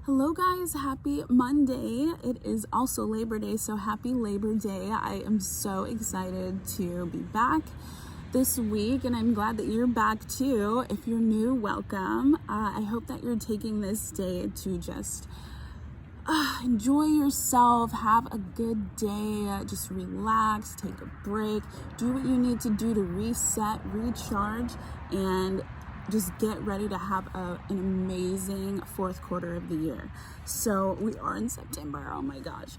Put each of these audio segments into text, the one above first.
Hello guys, happy Monday. It is also Labor Day, so happy Labor Day. I am so excited to be back this week, and I'm glad that you're back too. If you're new, welcome. I hope that you're taking this day to just enjoy yourself, have a good day, just relax, take a break, do what you need to do to reset, recharge, and just get ready to have an amazing fourth quarter of the year. So we are in September. Oh my gosh.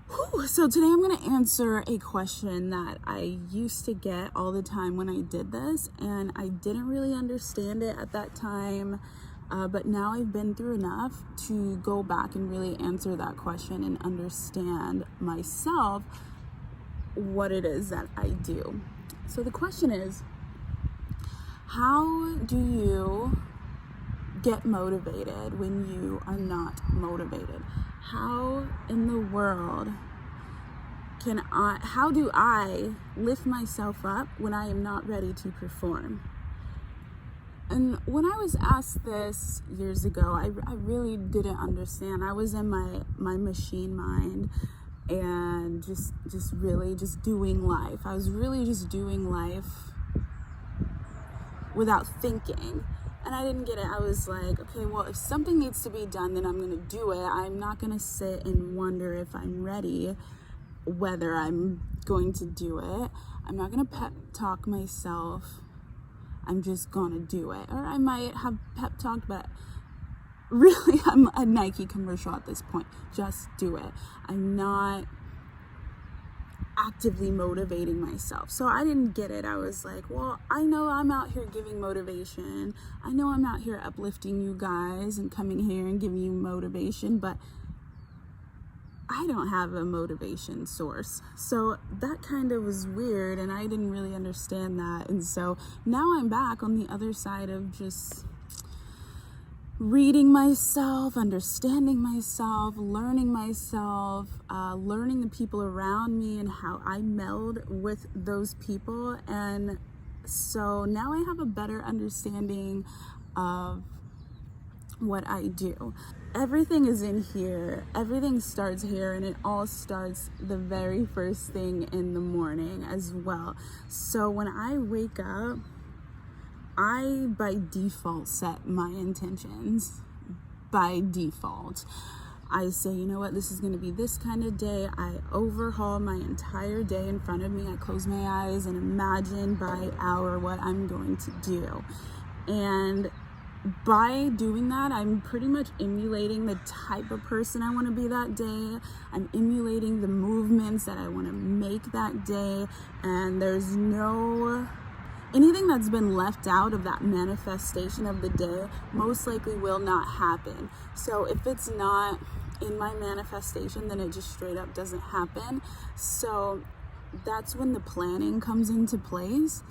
Whew. So today I'm going to answer a question that I used to get all the time when I did this, and I didn't really understand it at that time. But now I've been through enough to go back and really answer that question and understand myself what it is that I do. So the question is, how do you get motivated when you are not motivated? How in the world how do I lift myself up when I am not ready to perform? And when I was asked this years ago, I really didn't understand. I was in my machine mind and just really just doing life. I was really just doing life without thinking, and I didn't get it. I was like, okay, well, if something needs to be done, then I'm gonna do it. I'm not gonna sit and wonder if I'm ready, whether I'm going to do it. I'm not gonna pep talk myself. I'm just gonna do it. Or I might have pep talked, but really I'm a Nike commercial at this point. Just do it. I'm not actively motivating myself. So I didn't get it. I was like, well, I know I'm out here giving motivation. I know I'm out here uplifting you guys and coming here and giving you motivation, but I don't have a motivation source. So that kind of was weird, and I didn't really understand that. And so now I'm back on the other side of just reading myself, understanding myself, learning the people around me and how I meld with those people. And so now I have a better understanding of what I do. Everything is in here. Everything starts here, and it all starts the very first thing in the morning as well. So when I wake up, I by default set my intentions. By default, I say, you know what, this is going to be this kind of day. I overhaul my entire day in front of me. I close my eyes and imagine by hour what I'm going to do. And by doing that, I'm pretty much emulating the type of person I want to be that day. I'm emulating the movements that I want to make that day. And there's anything that's been left out of that manifestation of the day most likely will not happen. So if it's not in my manifestation, then it just straight up doesn't happen. So that's when the planning comes into place,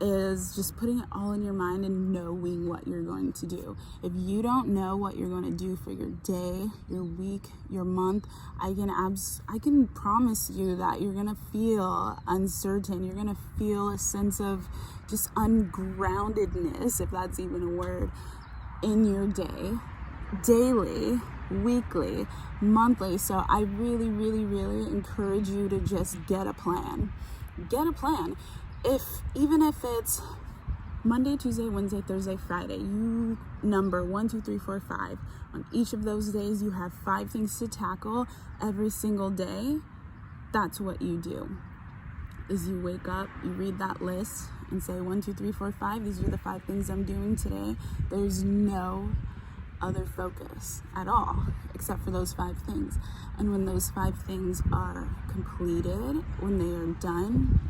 is just putting it all in your mind and knowing what you're going to do. If you don't know what you're going to do for your day, your week, your month, I can promise you that you're going to feel uncertain. You're going to feel a sense of just ungroundedness, if that's even a word, in your day, daily, weekly, monthly. So I really, really, really encourage you to just get a plan. Get a plan. Even if it's Monday, Tuesday, Wednesday, Thursday, Friday, you number 1, 2, 3, 4, 5. On each of those days, you have 5 things to tackle every single day. That's what you do. Is you wake up, you read that list and say 1, 2, 3, 4, 5. These are the 5 things I'm doing today. There's no other focus at all except for those 5 things. And when those 5 things are completed, when they are done,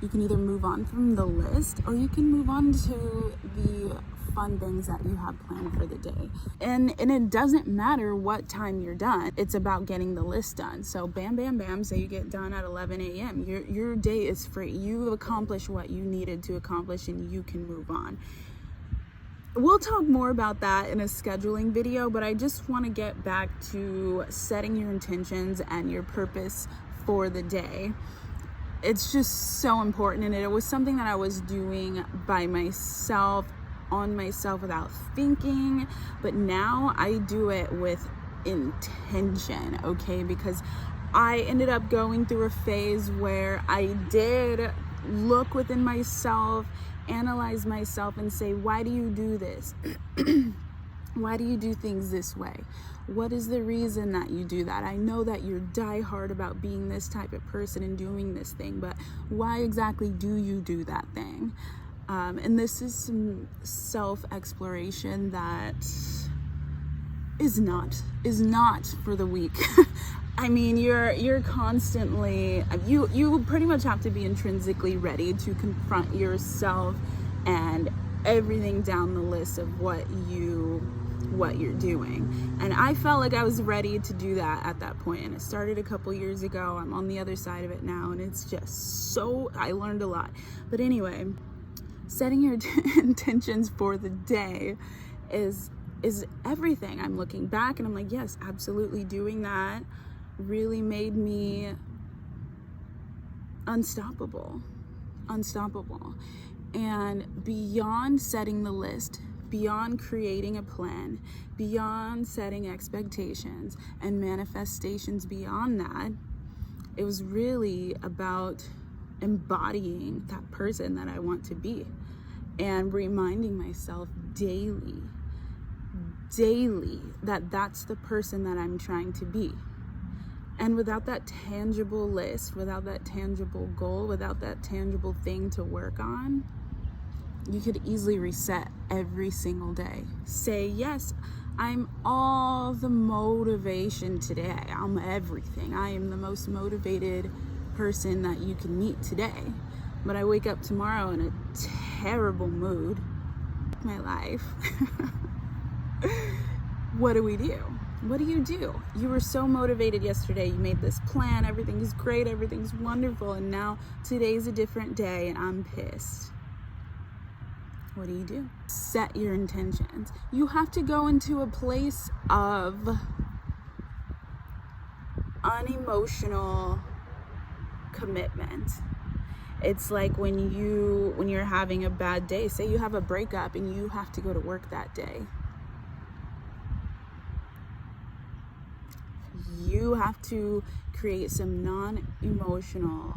you can either move on from the list, or you can move on to the fun things that you have planned for the day. And it doesn't matter what time you're done. It's about getting the list done. So bam, bam, bam, say you get done at 11 a.m. Your day is free. You've accomplished what you needed to accomplish, and you can move on. We'll talk more about that in a scheduling video, but I just want to get back to setting your intentions and your purpose for the day. It's just so important, and it was something that I was doing by myself on myself without thinking, but now I do it with intention, okay? Because I ended up going through a phase where I did look within myself, analyze myself, and say, why do you do this? Why do you do things this way? What is the reason that you do that? I know that you're diehard about being this type of person and doing this thing, but why exactly do you do that thing? And this is some self-exploration that is not for the weak. I mean, you're constantly, you pretty much have to be intrinsically ready to confront yourself and everything down the list of what you're doing. And I felt like I was ready to do that at that point, and it started a couple years ago. I'm on the other side of it now, and it's just I learned a lot. But anyway, setting your intentions for the day is everything. I'm looking back and I'm like, yes, absolutely, doing that really made me unstoppable. And beyond setting the list, beyond creating a plan, beyond setting expectations and manifestations beyond that, it was really about embodying that person that I want to be and reminding myself daily that that's the person that I'm trying to be. And without that tangible list, without that tangible goal, without that tangible thing to work on, you could easily reset every single day. Say, yes, I'm all the motivation today. I'm everything. I am the most motivated person that you can meet today. But I wake up tomorrow in a terrible mood. My life. What do we do? What do? You were so motivated yesterday. You made this plan. Everything is great. Everything's wonderful. And now today's a different day and I'm pissed. What do? Set your intentions. You have to go into a place of unemotional commitment. It's like when you're having a bad day. Say you have a breakup and you have to go to work that day. You have to create some non-emotional,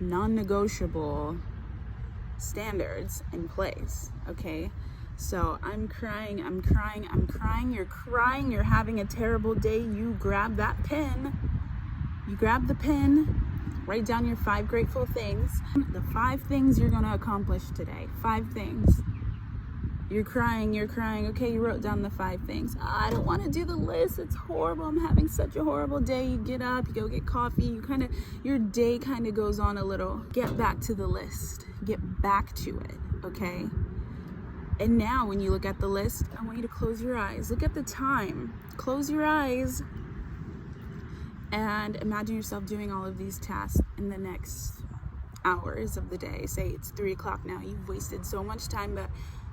non-negotiable standards in place, okay? So I'm crying, you're crying, you're having a terrible day. You grab that pen, write down your 5 grateful things, the 5 things you're gonna accomplish today. 5 things. You're crying, okay, you wrote down the 5 things. I don't want to do the list, it's horrible, I'm having such a horrible day. You get up, you go get coffee, your day kind of goes on a little. Get back to the list, get back to it, okay? And now when you look at the list, I want you to close your eyes. Look at the time, close your eyes, and imagine yourself doing all of these tasks in the next hours of the day. Say it's 3 o'clock now, you've wasted so much time, but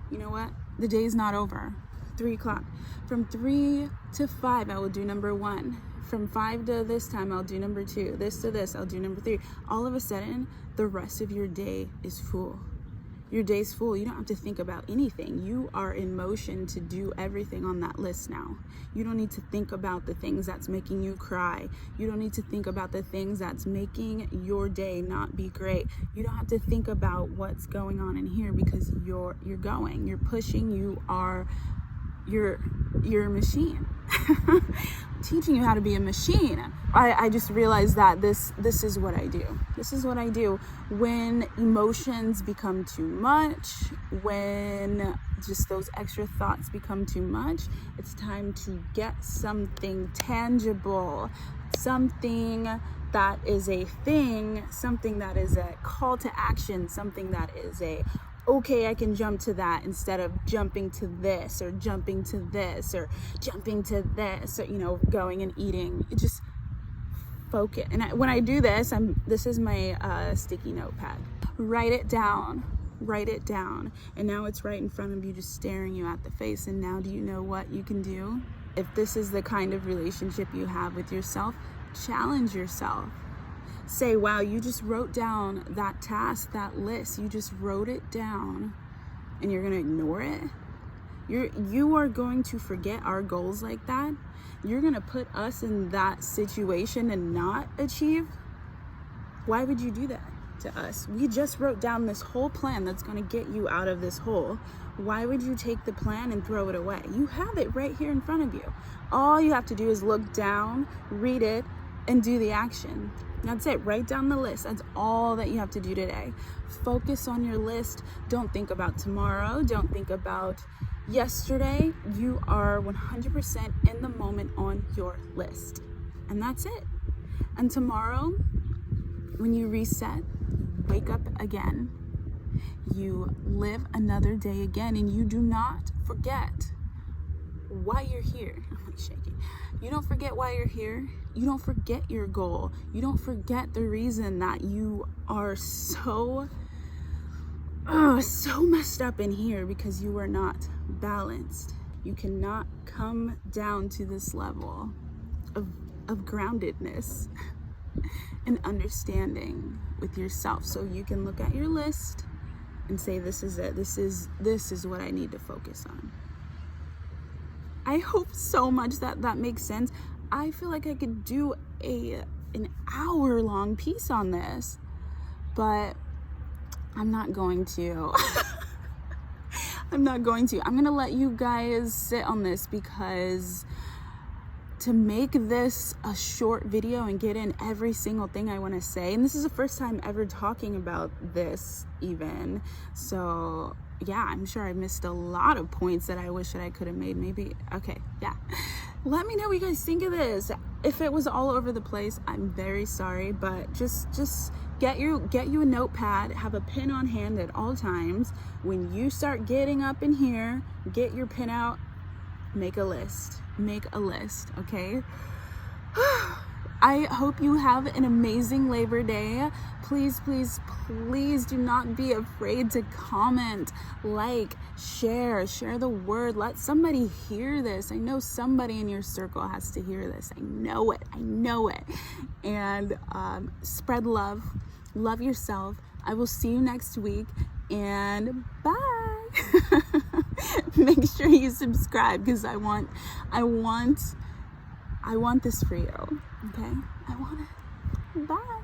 you know what? The day's not over. 3 o'clock. From 3 to 5, I will do number 1. From 5 to this time, I'll do number 2. This to this, I'll do number 3. All of a sudden, the rest of your day is full. Your day's full. You don't have to think about anything. You are in motion to do everything on that list now. You don't need to think about the things that's making you cry. You don't need to think about the things that's making your day not be great. You don't have to think about what's going on in here because you're going. You're pushing. You're a machine. Teaching you how to be a machine. I just realized that this is what I do. This is what I do when emotions become too much, when just those extra thoughts become too much. It's time to get something tangible, something that is a thing, something that is a call to action, something that is okay, I can jump to that instead of jumping to this or jumping to this or jumping to this or, going and eating. It just focus. And when I do this, this is my sticky notepad. Write it down. And now it's right in front of you, just staring you at the face. And now do you know what you can do? If this is the kind of relationship you have with yourself, challenge yourself. Say, wow, you just wrote down that task, that list. You just wrote it down. and you're going to ignore it? You are going to forget our goals like that? You're going to put us in that situation and not achieve? Why would you do that to us? We just wrote down this whole plan that's going to get you out of this hole. Why would you take the plan and throw it away? You have it right here in front of you. All you have to do is look down, read it, and do the action. That's it. Write down the list. That's all that you have to do today. Focus on your list. Don't think about tomorrow. Don't think about yesterday. You are 100% in the moment on your list. And that's it. And tomorrow, when you reset, wake up again, you live another day again, and you do not forget why you're here. I'm shaking. You don't forget why you're here. You don't forget your goal. You don't forget the reason that you are so messed up in here, because you are not balanced. You cannot come down to this level of groundedness and understanding with yourself, so you can look at your list and say, this is it. This is what I need to focus on. I hope so much that makes sense. I feel like I could do an hour-long piece on this, but I'm not going to. I'm not going to. I'm going to let you guys sit on this, because to make this a short video and get in every single thing I want to say, and this is the first time ever talking about this even, so yeah, I'm sure I missed a lot of points that I wish that I could have made. Maybe, okay, yeah. Let me know what you guys think of this. If it was all over the place, I'm very sorry, but just get you a notepad, have a pen on hand at all times. When you start getting up in here, get your pen out, make a list, okay? I hope you have an amazing Labor Day. Please, please, please do not be afraid to comment, like, share the word. Let somebody hear this. I know somebody in your circle has to hear this. I know it. And spread love. Love yourself. I will see you next week, and bye. Make sure you subscribe, because I want this for you. Okay? I want it. Bye.